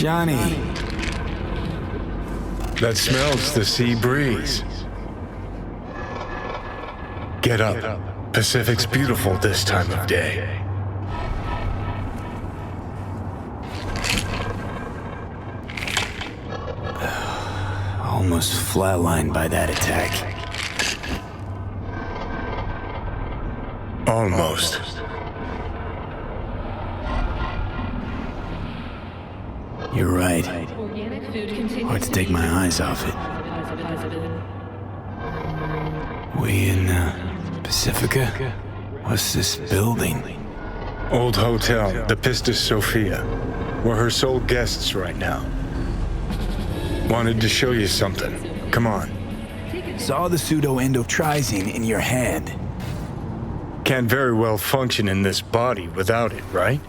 Johnny. That smells the sea breeze. Get up. Pacific's beautiful this time of day. Almost flatlined by that attack. Almost. You're right. Hard to take my eyes off it. We in Pacifica? What's this building? Old hotel, the Pistis Sophia. We're her sole guests right now. Wanted to show you something. Come on. Saw the pseudo-endotrizine in your hand. Can't very well function in this body without it, right?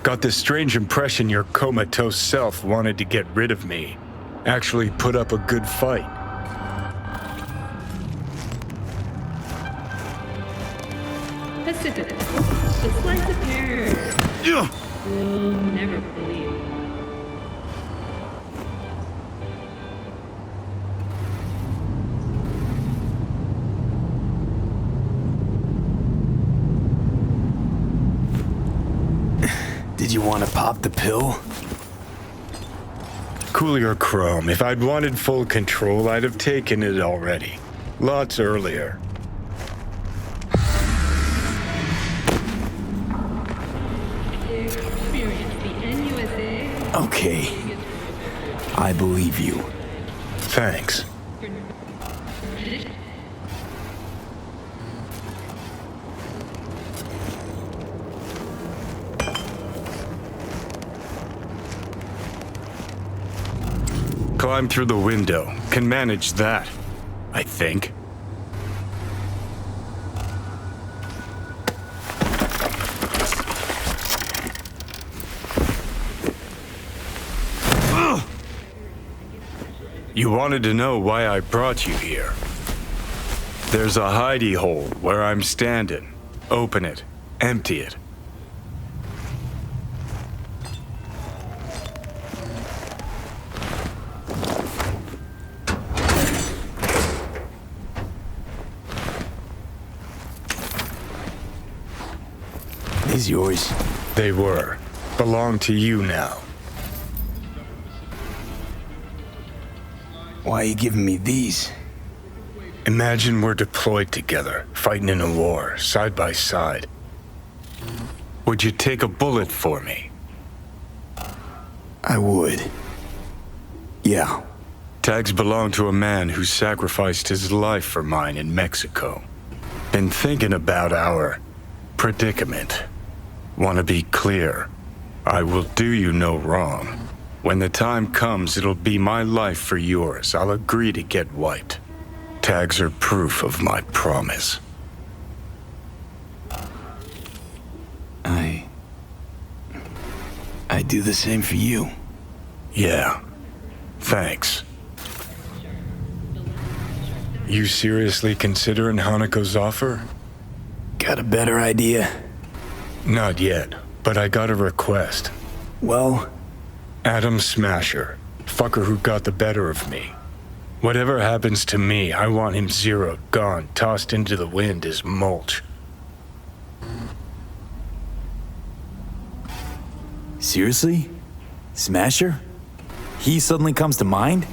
Got this strange impression your comatose self wanted to get rid of me. Actually put up a good fight. Pacific. The slice of pear. You'll never believe. Did you want to pop the pill? Coolier Chrome, if I'd wanted full control, I'd have taken it already. Lots earlier. Okay. I believe you. Thanks. Climb through the window. Can manage that, I think. You wanted to know why I brought you here. There's a hidey hole where I'm standing. Open it. Empty it. Is yours? They were. Belong to you now. Why are you giving me these? Imagine we're deployed together, fighting in a war, side by side. Would you take a bullet for me? I would. Yeah. Tags belong to a man who sacrificed his life for mine in Mexico. Been thinking about our predicament. Want to be clear. I will do you no wrong. When the time comes, it'll be my life for yours. I'll agree to get wiped. Tags are proof of my promise. I do the same for you. Yeah. Thanks. You seriously considering Hanako's offer? Got a better idea? Not yet, but I got a request. Well? Adam Smasher. Fucker who got the better of me. Whatever happens to me, I want him zeroed, gone, tossed into the wind as mulch. Seriously? Smasher? He suddenly comes to mind?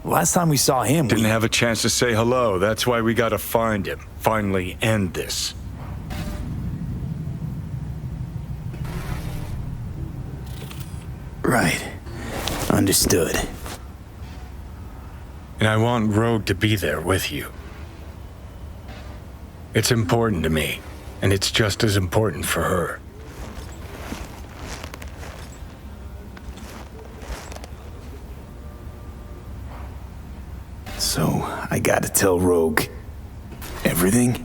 Last time we saw him, Didn't have a chance to say hello. That's why we gotta find him. Finally end this. Right. Understood. And I want Rogue to be there with you. It's important to me, and it's just as important for her. So, I gotta tell Rogue everything?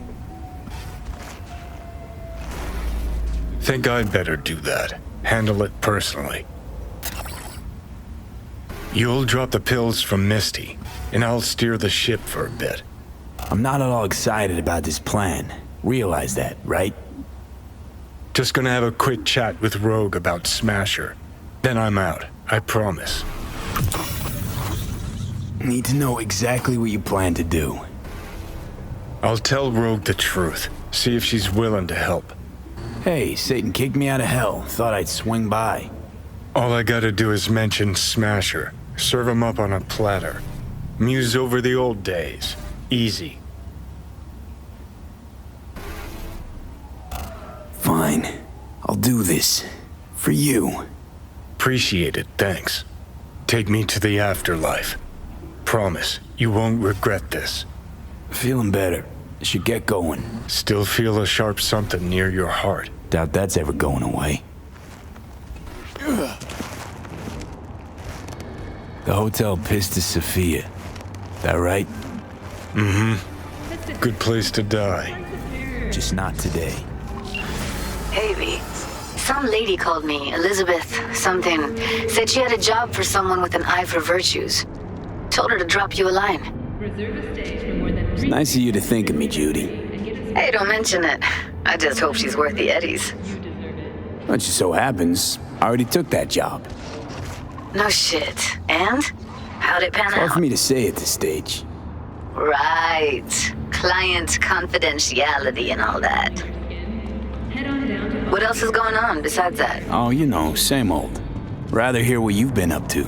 Think I'd better do that. Handle it personally. You'll drop the pills from Misty, and I'll steer the ship for a bit. I'm not at all excited about this plan. Realize that, right? Just gonna have a quick chat with Rogue about Smasher. Then I'm out. I promise. Need to know exactly what you plan to do. I'll tell Rogue the truth. See if she's willing to help. Hey, Satan kicked me out of hell. Thought I'd swing by. All I gotta do is mention Smasher. Serve him up on a platter. Muse over the old days. Easy. Fine. I'll do this. For you. Appreciate it, thanks. Take me to the afterlife. Promise, you won't regret this. Feeling better. Should get going. Still feel a sharp something near your heart. Doubt that's ever going away. The Hotel Pistis Sophia. That right? Mm-hmm. Good place to die. Just not today. Hey, V. Some lady called me, Elizabeth something. Said she had a job for someone with an eye for virtues. Told her to drop you a line. Reserve a stage for more than It's nice of you to think of me, Judy. Hey, don't mention it. I just hope she's worth the eddies. Well, it just so happens, I already took that job. No shit. And? How'd it pan Hard out? for me to say at this stage. Right. Client confidentiality and all that. Head on down to What else is going on besides that? Oh, you know, same old. Rather hear what you've been up to.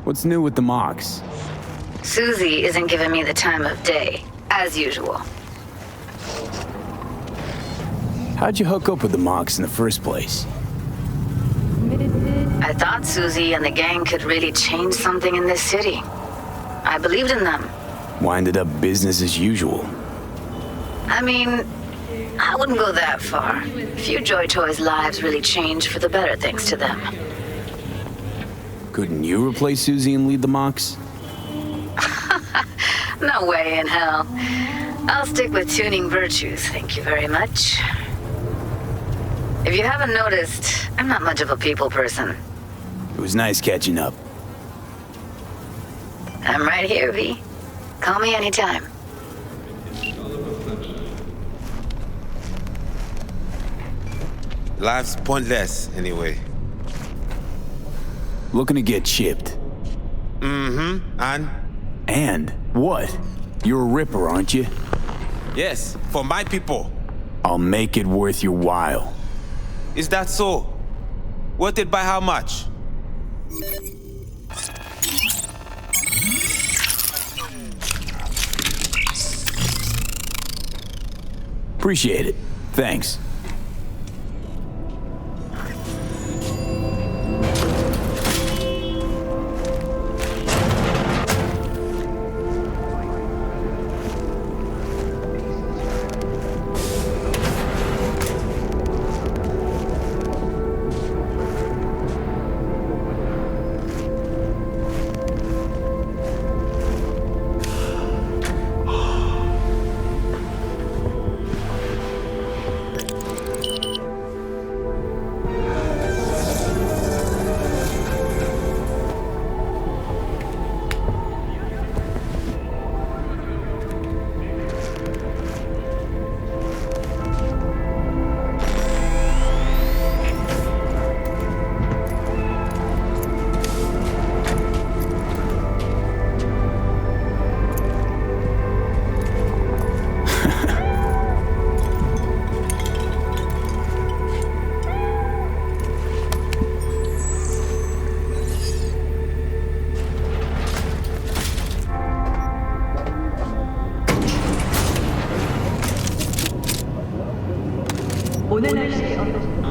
What's new with the mocks? Susie isn't giving me the time of day, as usual. How'd you hook up with the mocks in the first place? I thought Susie and the gang could really change something in this city. I believed in them. Winded up business as usual. I mean, I wouldn't go that far. Few Joy Toys' lives really changed for the better thanks to them. Couldn't you replace Susie and lead the mocks? No way in hell. I'll stick with tuning virtues, thank you very much. If you haven't noticed, I'm not much of a people person. It was nice catching up. I'm right here, V. Call me anytime. Life's pointless, anyway. Looking to get chipped. Mm-hmm. And? And what? You're a ripper, aren't you? Yes, for my people. I'll make it worth your while. Is that so? Worth it by how much? Appreciate it. Thanks. 오늘 날씨 어떠신가요?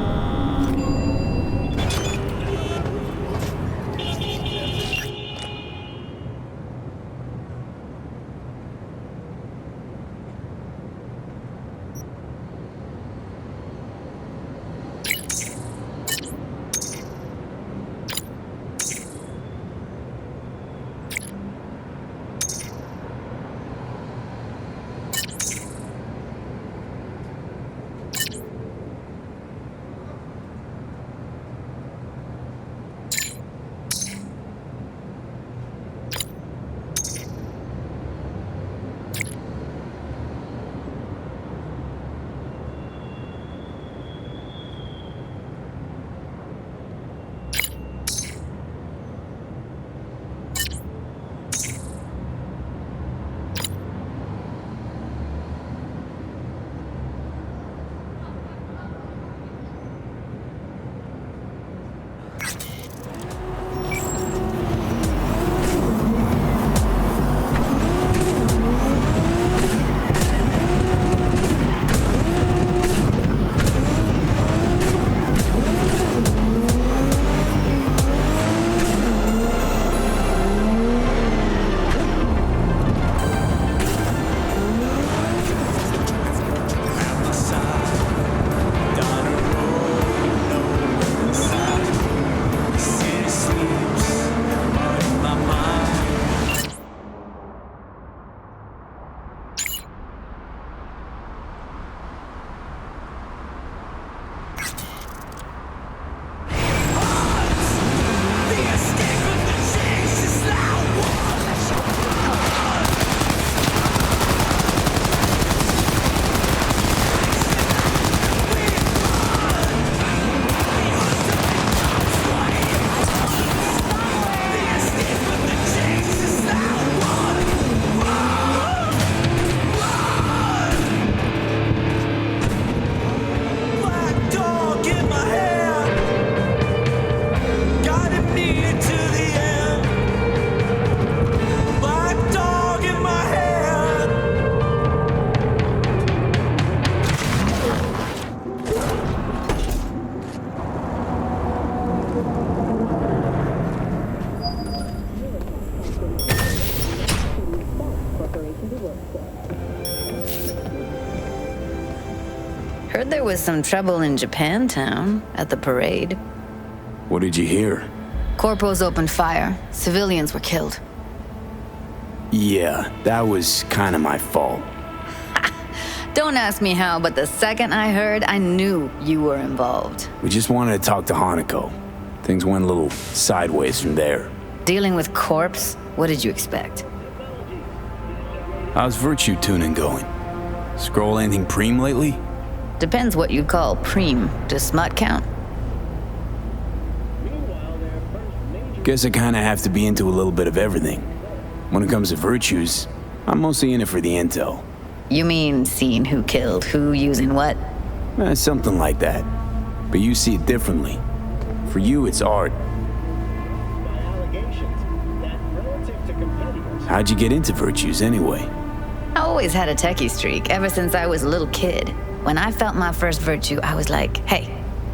Heard there was some trouble in Japantown at the parade. What did you hear? Corporals opened fire. Civilians were killed. Yeah, that was kind of my fault. Don't ask me how, but the second I heard, I knew you were involved. We just wanted to talk to Hanako. Things went a little sideways from there. Dealing with corpse? What did you expect? How's virtue tuning going? Scroll anything preem lately? Depends what you call preem. Does smut count? Guess I kind of have to be into a little bit of everything. When it comes to virtues, I'm mostly in it for the intel. You mean seeing who killed who using what? Something like that. But you see it differently. For you, it's art. How'd you get into virtues anyway? I always had a techie streak ever since I was a little kid. When I felt my first virtue, I was like, hey,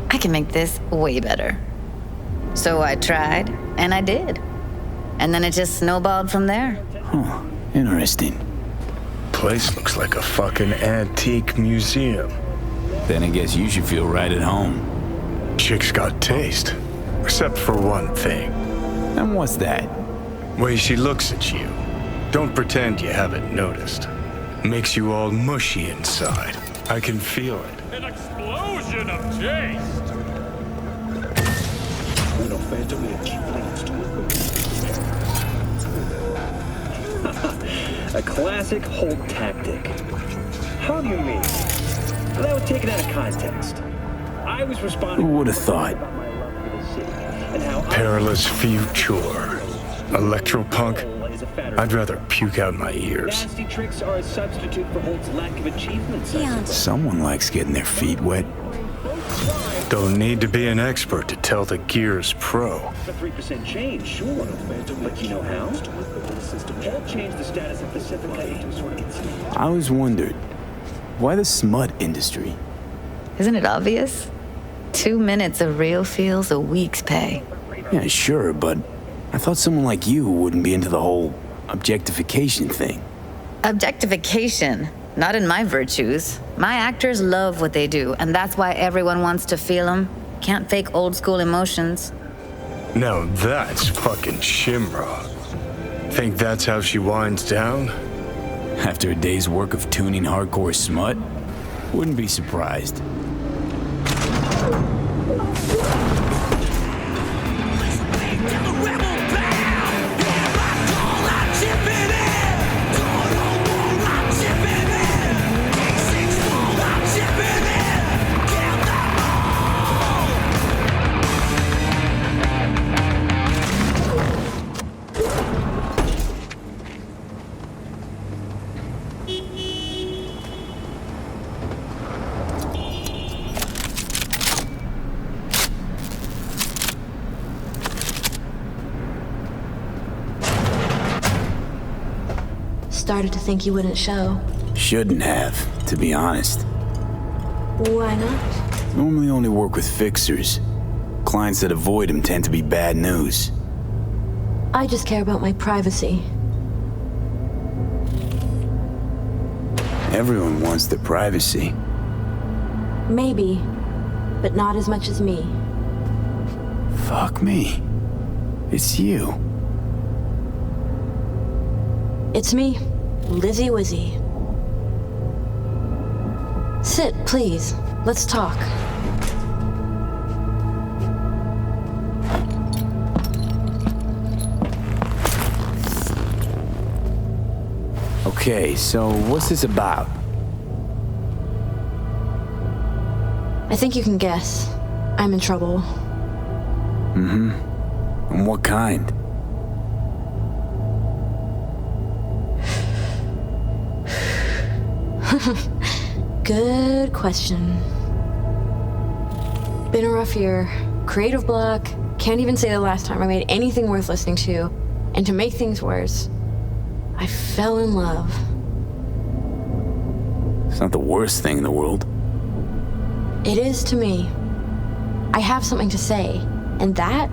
I can make this way better. So I tried, and I did. And then it just snowballed from there. Huh, interesting. Place looks like a fucking antique museum. Then I guess you should feel right at home. Chick's got taste. Except for one thing. And what's that? Way she looks at you. Don't pretend you haven't noticed. Makes you all mushy inside. I can feel it. An explosion of taste! A classic Holt tactic. How do you mean? That was taken out of context. I was responding. Who would have thought? Perilous future. Electropunk? I'd rather puke out my ears. Nasty tricks are a substitute for Holt's lack of achievements. Someone likes getting their feet wet. Don't need to be an expert to tell the Gears pro. A 3% change, sure. But you know how? Holt changed the status of Pacifica to sort of. I always wondered, why the smut industry? Isn't it obvious? 2 minutes of real feels a week's pay. Yeah, sure, but I thought someone like you wouldn't be into the whole objectification thing. Objectification? Not in my virtues. My actors love what they do, and that's why everyone wants to feel them. Can't fake old school emotions. Now that's fucking Shimra. Think that's how she winds down? After a day's work of tuning hardcore smut, wouldn't be surprised. Started to think you wouldn't show. Shouldn't have, to be honest. Why not? Normally only work with fixers. Clients that avoid them tend to be bad news. I just care about my privacy. Everyone wants their privacy. Maybe, but not as much as me. Fuck me. It's you. It's me, Lizzie Wizzy. Sit, please. Let's talk. Okay, so what's this about? I think you can guess. I'm in trouble. Mm-hmm. And what kind? Good question. Been a rough year. Creative block. Can't even say the last time I made anything worth listening to. And to make things worse, I fell in love. It's not the worst thing in the world. It is to me. I have something to say, and that,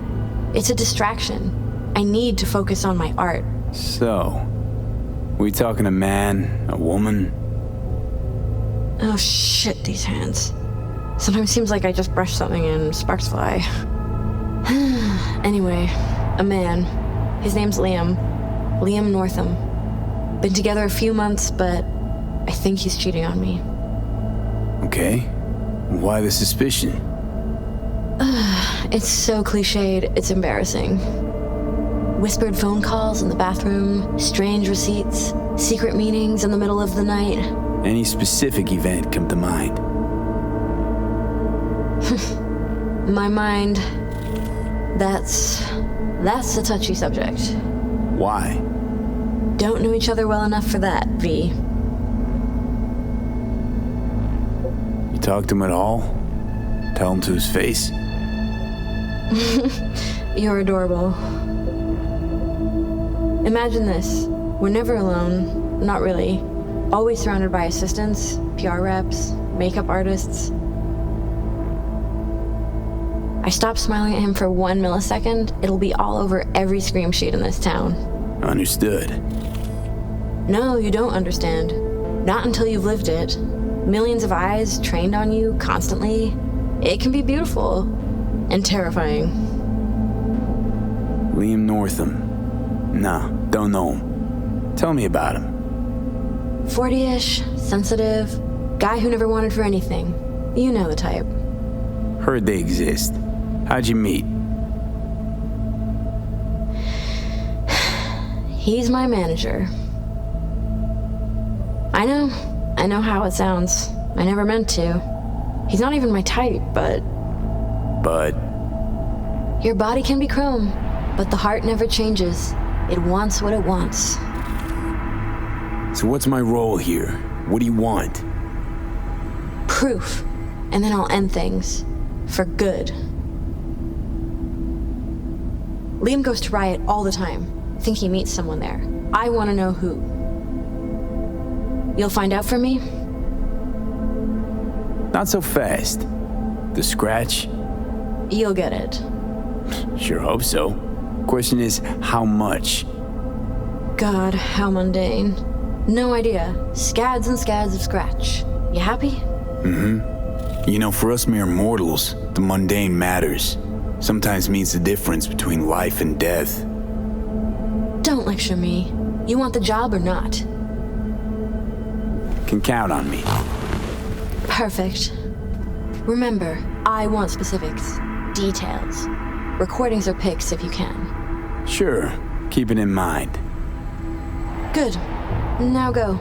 it's a distraction. I need to focus on my art. So, we talking a man, a woman? Oh shit, these hands. Sometimes seems like I just brush something and sparks fly. Anyway, a man. His name's Liam. Liam Northam. Been together a few months, but I think he's cheating on me. Okay. Why the suspicion? It's so cliched, it's embarrassing. Whispered phone calls in the bathroom, strange receipts, secret meetings in the middle of the night. Any specific event come to mind? My mind, that's a touchy subject. Why? Don't know each other well enough for that, V. You talk to him at all? Tell him to his face? You're adorable. Imagine this. We're never alone. Not really. Always surrounded by assistants, PR reps, makeup artists. I stop smiling at him for 1 millisecond, it'll be all over every scream sheet in this town. Understood. No, you don't understand. Not until you've lived it. Millions of eyes trained on you constantly. It can be beautiful and terrifying. Liam Northam. Nah, don't know him. Tell me about him. 40-ish, sensitive, guy who never wanted for anything. You know the type. Heard they exist. How'd you meet? He's my manager. I know how it sounds. I never meant to. He's not even my type, but... But? Your body can be chrome, but the heart never changes. It wants what it wants. So what's my role here? What do you want? Proof. And then I'll end things. For good. Liam goes to Riot all the time. Think he meets someone there. I want to know who. You'll find out for me? Not so fast. The scratch? You'll get it. Sure hope so. Question is, how much? God, how mundane. No idea. Scads and scads of scratch. You happy? Mm-hmm. You know, for us mere mortals, the mundane matters. Sometimes means the difference between life and death. Don't lecture me. You want the job or not? Can count on me. Perfect. Remember, I want specifics. Details. Recordings or pics if you can. Sure. Keep it in mind. Good. Now go.